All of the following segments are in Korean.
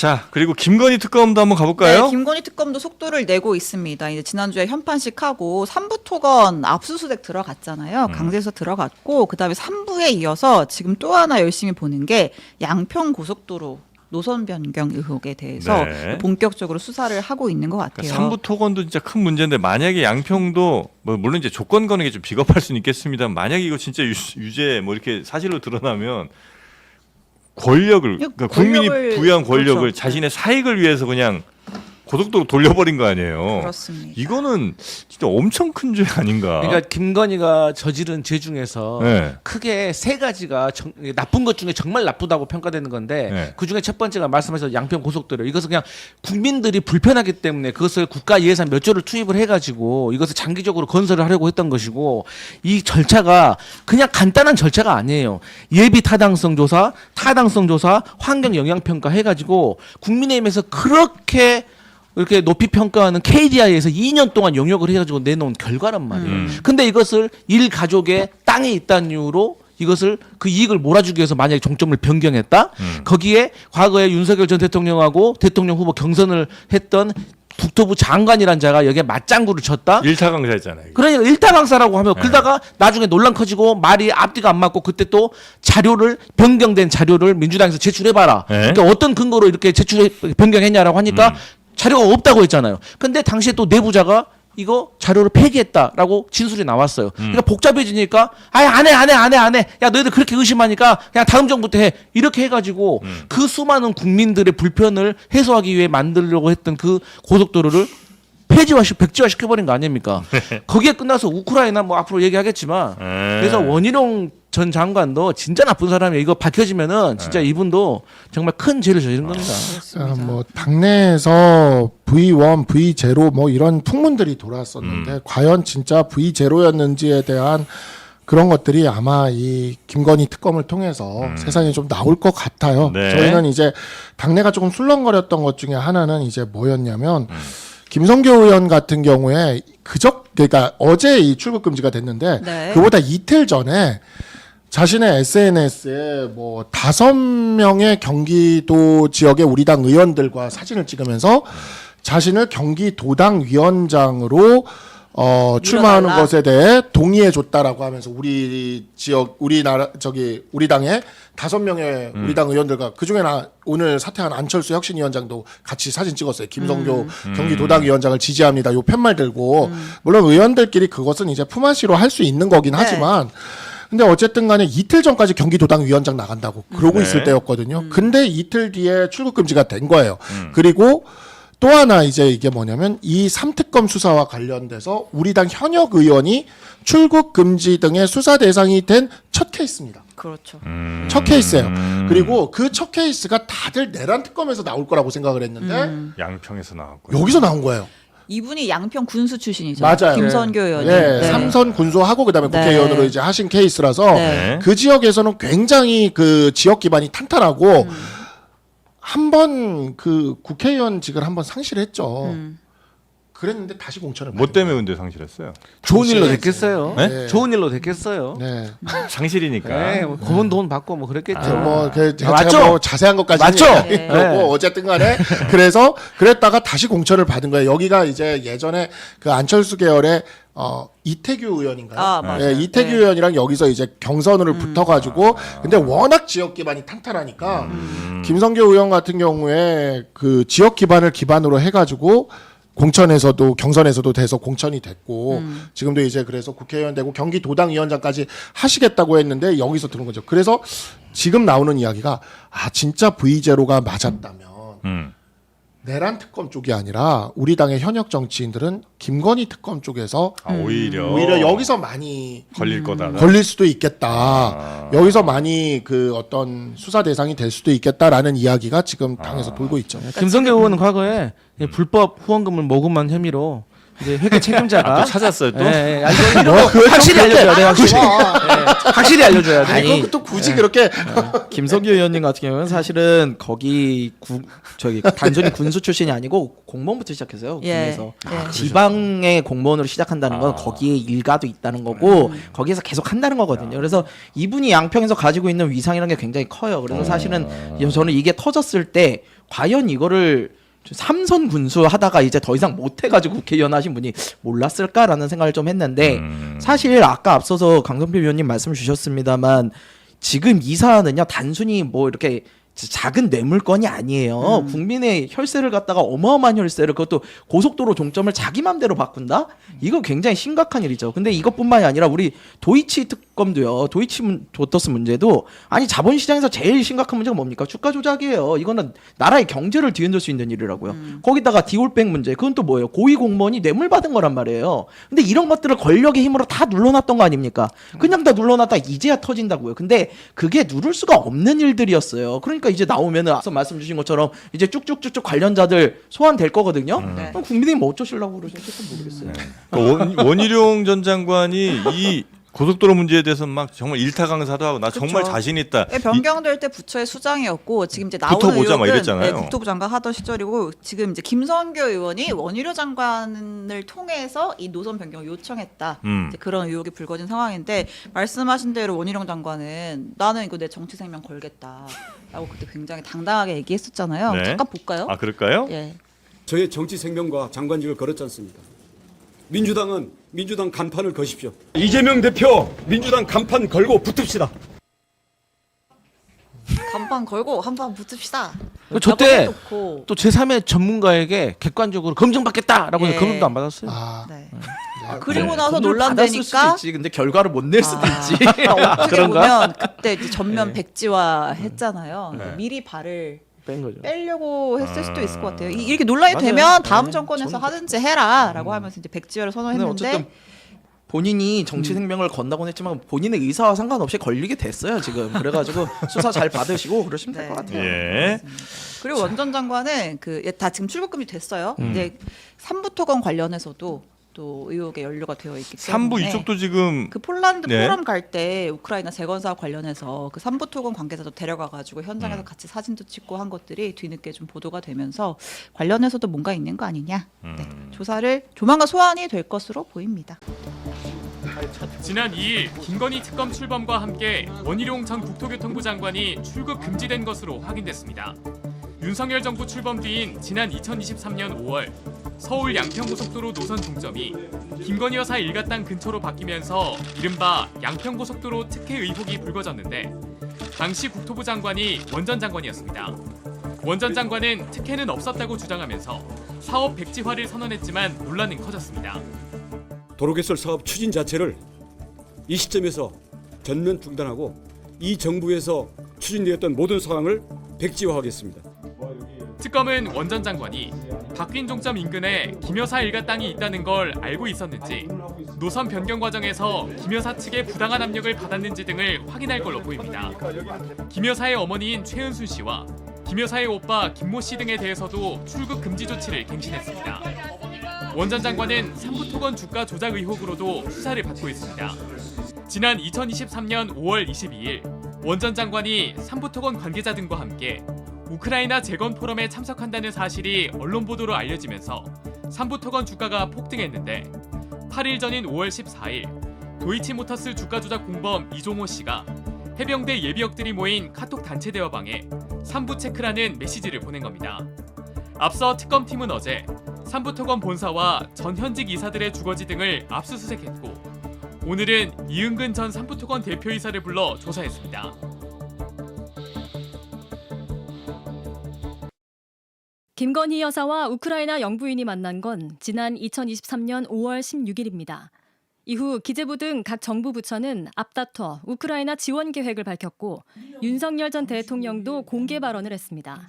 자, 그리고 김건희 특검도 한번 가볼까요? 네, 김건희 특검도 속도를 내고 있습니다. 이제 지난주에 현판식 하고 3부 토건 압수수색 들어갔잖아요. 강제수사 들어갔고 그다음에 3부에 이어서 지금 또 하나 열심히 보는 게 양평 고속도로 노선 변경 의혹에 대해서 네. 본격적으로 수사를 하고 있는 것 같아요. 그러니까 3부 토건도 진짜 큰 문제인데 만약에 양평도 뭐 물론 이제 조건 거는 게 좀 비겁할 수는 있겠습니다만 만약에 이거 진짜 유죄 뭐 이렇게 사실로 드러나면 권력을 그러니까 국민이 부여한 권력을 그렇죠. 자신의 사익을 위해서 그냥 고속도로 돌려버린 거 아니에요. 그렇습니다. 이거는 진짜 엄청 큰 죄 아닌가. 그러니까 김건희가 저지른 죄 중에서 네. 크게 세 가지가 나쁜 것 중에 정말 나쁘다고 평가되는 건데 네. 그 중에 첫 번째가 말씀하신 양평 고속도로. 이것은 그냥 국민들이 불편하기 때문에 그것을 국가 예산 몇 조를 투입을 해가지고 이것을 장기적으로 건설을 하려고 했던 것이고 이 절차가 그냥 간단한 절차가 아니에요. 예비 타당성 조사, 환경 영향 평가 해가지고 국민의힘에서 그렇게 이렇게 높이 평가하는 KDI에서 2년 동안 용역을 해가지고 내놓은 결과란 말이에요. 근데 이것을 일가족의 땅에 있다는 이유로 이것을 그 이익을 몰아주기 위해서 만약에 종점을 변경했다? 거기에 과거에 윤석열 전 대통령하고 대통령 후보 경선을 했던 국토부 장관이란 자가 여기에 맞장구를 쳤다? 일타강사였잖아요. 이거. 그러니까 일타강사라고 하면 그러다가 나중에 논란 커지고 말이 앞뒤가 안 맞고 그때 또 변경된 자료를 민주당에서 제출해봐라. 네. 그러니까 어떤 근거로 이렇게 변경했냐라고 하니까 자료가 없다고 했잖아요. 근데 당시에 또 내부자가 이거 자료를 폐기했다라고 진술이 나왔어요. 그러니까 복잡해지니까 아예 안 해. 야 너희들 그렇게 의심하니까 그냥 다음 정부터 해. 이렇게 해가지고 그 수많은 국민들의 불편을 해소하기 위해 만들려고 했던 그 고속도로를 백지화 시켜버린 거 아닙니까? 거기에 끝나서 우크라이나 뭐 앞으로 얘기하겠지만 그래서 원희룡 전 장관도 진짜 나쁜 사람이에요. 이거 밝혀지면은 진짜 이분도 정말 큰 죄를 저지른 겁니다. 뭐 당내에서 V1, V0 뭐 이런 풍문들이 돌았었는데 과연 진짜 V0였는지에 대한 그런 것들이 아마 이 김건희 특검을 통해서 세상에 좀 나올 것 같아요. 네. 저희는 이제 당내가 조금 술렁거렸던 것 중에 하나는 이제 뭐였냐면 김성교 의원 같은 경우에 그러니까 어제 이 출국 금지가 됐는데 네. 그보다 이틀 전에 자신의 SNS에 뭐 5명의 경기도 지역의 우리 당 의원들과 사진을 찍으면서 자신을 경기도당 위원장으로 출마하는 밀어달라. 것에 대해 동의해 줬다라고 하면서 우리 당의 5명의 우리 당 의원들과 그중에 오늘 사퇴한 안철수 혁신위원장도 같이 사진 찍었어요. 김성교 경기도당 위원장을 지지합니다. 요 팻말 들고 물론 의원들끼리 그것은 이제 품앗이로 할 수 있는 거긴 네. 하지만 근데 어쨌든 간에 이틀 전까지 경기도당 위원장 나간다고 그러고 네. 있을 때였거든요. 근데 이틀 뒤에 출국 금지가 된 거예요. 그리고 또 하나 이제 이게 뭐냐면 이 3특검 수사와 관련돼서 우리 당 현역 의원이 출국 금지 등의 수사 대상이 된 첫 케이스입니다. 그렇죠. 첫 케이스예요. 그리고 그 첫 케이스가 다들 내란 특검에서 나올 거라고 생각을 했는데 양평에서 나왔고. 여기서 나온 거예요. 이분이 양평 군수 출신이죠. 맞아요. 김선교 의원이. 네, 네. 삼선 군수하고 그다음에 네. 국회의원으로 이제 하신 케이스라서 네. 그 지역에서는 굉장히 그 지역 기반이 탄탄하고 한 번 그 국회의원직을 한번 상실했죠. 그랬는데 다시 공천을 뭐 받은 때문에 근데 상실했어요? 좋은 일로 당시에 됐겠어요. 네. 좋은 일로 됐겠어요. 거예요. 네. 상실이니까. 네, 뭐 검은 돈 받고 뭐 그랬겠죠. 제가 맞죠? 뭐 자세한 것까지 맞죠? 네. 그러고 어쨌든 간에 그래서 그랬다가 다시 공천을 받은 거예요. 여기가 이제 예전에 그 안철수 계열의 이태규 의원인가요? 아, 맞아요. 예, 이태규 네. 의원이랑 여기서 이제 경선으로 붙어가지고 근데 워낙 지역 기반이 탄탄하니까 김성교 의원 같은 경우에 그 지역 기반을 기반으로 해가지고 공천에서도 경선에서도 돼서 공천이 됐고 지금도 이제 그래서 국회의원 되고 경기도당 위원장까지 하시겠다고 했는데 여기서 들은 거죠. 그래서 지금 나오는 이야기가 진짜 V0가 맞았다면 내란 특검 쪽이 아니라 우리 당의 현역 정치인들은 김건희 특검 쪽에서 오히려 여기서 많이 걸릴 거다. 걸릴 수도 있겠다. 여기서 많이 그 어떤 수사 대상이 될 수도 있겠다라는 이야기가 지금 당에서 돌고 있죠. 김성교 의원은 과거에 불법 후원금을 모금한 혐의로 이제 회계 책임자가 또 찾았어요 또? 예, 예. 확실히 알려줘야 돼. 확실히 알려줘야 돼. 아니 또 굳이 그렇게 김성규 의원님 같은 경우는 사실은 거기 단순히 군수 출신이 아니고 공무원부터 시작했어요. 예. 군에서 예. 지방의 공무원으로 시작한다는 건 거기에 일가도 있다는 거고 거기에서 계속 한다는 거거든요. 그래서 이분이 양평에서 가지고 있는 위상이라는 게 굉장히 커요. 그래서 사실은 저는 이게 터졌을 때 과연 이거를 삼선 군수 하다가 이제 더 이상 못 해가지고 국회의원 하신 분이 몰랐을까라는 생각을 좀 했는데 사실 아까 앞서서 강성필 위원님 말씀 주셨습니다만 지금 이 사안은요 단순히 뭐 이렇게 작은 뇌물건이 아니에요. 국민의 혈세를 갖다가 어마어마한 혈세를 그것도 고속도로 종점을 자기 맘대로 바꾼다? 이거 굉장히 심각한 일이죠. 근데 이것뿐만이 아니라 우리 도이치 특검도요. 도이치 모터스 문제도 아니 자본시장에서 제일 심각한 문제가 뭡니까? 주가 조작이에요. 이거는 나라의 경제를 뒤흔들 수 있는 일이라고요. 거기다가 디올백 문제 그건 또 뭐예요? 고위 공무원이 뇌물 받은 거란 말이에요. 근데 이런 것들을 권력의 힘으로 다 눌러놨던 거 아닙니까? 그냥 다 눌러놨다 이제야 터진다고요. 근데 그게 누를 수가 없는 일들이었어요. 그러니까 이제 나오면은 앞서 말씀 주신 것처럼 이제 쭉쭉쭉쭉 관련자들 소환될 거거든요. 네. 그럼 국민들이 뭐 어쩌시려고 그러실지 모르겠어요. 그러니까 원희룡 전 장관이 이 고속도로 문제에 대해서 막 정말 일타강사도 하고 나 정말 그쵸. 자신 있다. 변경될 때 부처의 수장이었고 지금 이제 나오는 붙어보자 막 의혹은 이랬잖아요. 국토부 장관 하던 시절이고 지금 이제 김성교 의원이 원희룡 장관을 통해서 이 노선 변경을 요청했다. 이제 그런 의혹이 불거진 상황인데 말씀하신 대로 원희룡 장관은 나는 이거 내 정치 생명 걸겠다라고 그때 굉장히 당당하게 얘기했었잖아요. 네. 잠깐 볼까요? 아 그럴까요? 예. 저의 정치 생명과 장관직을 걸었지 않습니까? 민주당은 민주당 간판을 거십시오. 이재명 대표 민주당 간판 걸고 붙읍시다. 간판 걸고 한판 붙읍시다. 저때 놓고. 또 제3의 전문가에게 객관적으로 검증받겠다라고 해서 예. 검증도 안 받았어요. 아, 네. 그리고 네. 나서 돈을 받았을 수도 논란되니까 있지. 근데 결과를 못 낼 수도 있지. 어떻게 그런가? 보면 그때 이제 전면 백지화 했잖아요. 네. 미리 발을 뺀 거죠. 빼려고 했을 수도 있을 것 같아요. 이렇게 논란이 맞아요. 되면 다음 네. 정권에서 저는- 하든지 해라라고 하면서 이제 백지화를 근데 선언했는데 어쨌든 본인이 정치 생명을 건다고는 했지만 본인의 의사와 상관없이 걸리게 됐어요 지금. 그래가지고 수사 잘 받으시고 그러시면 될 것 네. 같아요. 예. 그리고 원 전 장관은 다 지금 출국금지 됐어요. 이제 삼부토건 관련해서도 또 의혹에 연루가 되어 있기 때문에 3부 이쪽도 지금 그 폴란드 네. 포럼 갈 때 우크라이나 재건 사업 관련해서 그 삼부토건 관계자도 데려가 가지고 현장에서 같이 사진도 찍고 한 것들이 뒤늦게 좀 보도가 되면서 관련해서도 뭔가 있는 거 아니냐. 네. 조사를 조만간 소환이 될 것으로 보입니다. 지난 2일 김건희 특검 출범과 함께 원희룡 전 국토교통부 장관이 출국 금지된 것으로 확인됐습니다. 윤석열 정부 출범 뒤인 지난 2023년 5월 서울 양평고속도로 노선 종점이 김건희 여사 일가 땅 근처로 바뀌면서 이른바 양평고속도로 특혜 의혹이 불거졌는데 당시 국토부 장관이 원 전 장관이었습니다. 원 전 장관은 특혜는 없었다고 주장하면서 사업 백지화를 선언했지만 논란은 커졌습니다. 도로개설 사업 추진 자체를 이 시점에서 전면 중단하고 이 정부에서 추진되었던 모든 사항을 백지화하겠습니다. 특검은 원 전 장관이 바뀐 종점 인근에 김 여사 일가 땅이 있다는 걸 알고 있었는지 노선 변경 과정에서 김 여사 측의 부당한 압력을 받았는지 등을 확인할 걸로 보입니다. 김 여사의 어머니인 최은순 씨와 김 여사의 오빠 김모 씨 등에 대해서도 출국 금지 조치를 갱신했습니다. 원 전 장관은 삼부토건 주가 조작 의혹으로도 수사를 받고 있습니다. 지난 2023년 5월 22일 원 전 장관이 삼부토건 관계자 등과 함께 우크라이나 재건 포럼에 참석한다는 사실이 언론 보도로 알려지면서 삼부토건 주가가 폭등했는데 8일 전인 5월 14일 도이치모터스 주가 조작 공범 이종호 씨가 해병대 예비역들이 모인 카톡 단체 대화방에 삼부 체크라는 메시지를 보낸 겁니다. 앞서 특검팀은 어제 삼부토건 본사와 전 현직 이사들의 주거지 등을 압수수색했고 오늘은 이은근 전 삼부토건 대표이사를 불러 조사했습니다. 김건희 여사와 우크라이나 영부인이 만난 건 지난 2023년 5월 16일입니다. 이후 기재부 등 각 정부 부처는 앞다퉈 우크라이나 지원 계획을 밝혔고 윤석열 전 대통령도 공개 발언을 했습니다.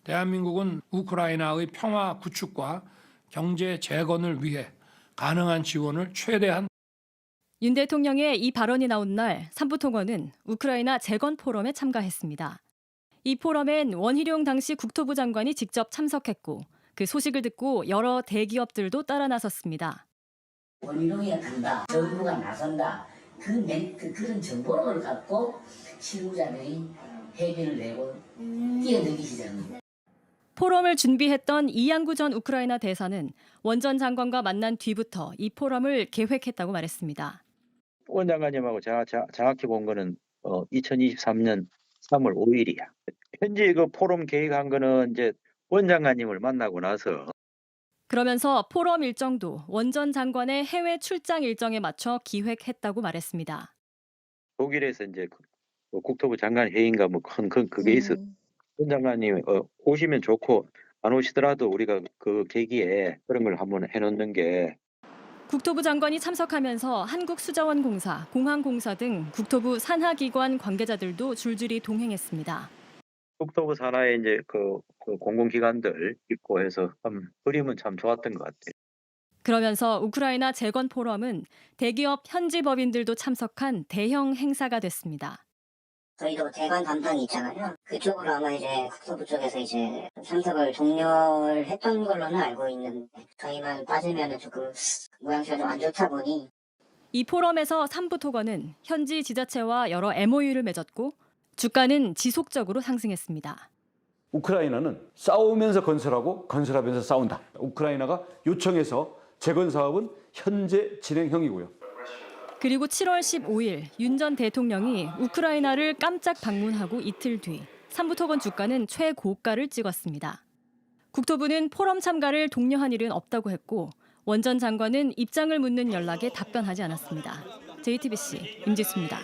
대한민국은 우크라이나의 평화 구축과 경제 재건을 위해 가능한 지원을 최대한. 윤 대통령의 이 발언이 나온 날 삼부토건은 우크라이나 재건 포럼에 참가했습니다. 이 포럼엔 원희룡 당시 국토부 장관이 직접 참석했고 그 소식을 듣고 여러 대기업들도 따라 나섰습니다. 원희룡이가 간다, 정부가 나선다, 그런 정보를 갖고 실무자들이 회비를 내고 뛰어들기시잖아요. 포럼을 준비했던 이양구 전 우크라이나 대사는 원 전 장관과 만난 뒤부터 이 포럼을 계획했다고 말했습니다. 원 장관님하고 제가 정확히 본 거는 2023년 3월 5일이야. 현재 그 포럼 계획한 거는 이제 원장관님을 만나고 나서 그러면서 포럼 일정도 원 전 장관의 해외 출장 일정에 맞춰 기획했다고 말했습니다. 독일에서 이제 뭐 국토부 장관 회의인가 뭐 큰 그게 있어. 원 장관님 오시면 좋고 안 오시더라도 우리가 그 계기에 그런 걸 한번 해놓는 게. 국토부 장관이 참석하면서 한국수자원공사, 공항공사 등 국토부 산하기관 관계자들도 줄줄이 동행했습니다. 국토부 산하에 이제 그 공공기관들 있고 해서 참 그림은 참 좋았던 것 같아요. 그러면서 우크라이나 재건 포럼은 대기업 현지 법인들도 참석한 대형 행사가 됐습니다. 저희도 재건 담당이 있잖아요. 그쪽으로 아마 이제 국토부 쪽에서 이제 참석을 종료를 했던 걸로는 알고 있는데 저희만 빠지면 조금 모양새가 좀 안 좋다 보니. 이 포럼에서 삼부토건은 현지 지자체와 여러 MOU를 맺었고 주가는 지속적으로 상승했습니다. 우크라이나는 싸우면서 건설하고 건설하면서 싸운다. 우크라이나가 요청해서 재건 사업은 현재 진행형이고요. 그리고 7월 15일 윤 전 대통령이 우크라이나를 깜짝 방문하고 이틀 뒤 삼부토건 주가는 최고가를 찍었습니다. 국토부는 포럼 참가를 독려한 일은 없다고 했고 원 전 장관은 입장을 묻는 연락에 답변하지 않았습니다. JTBC 임지수입니다.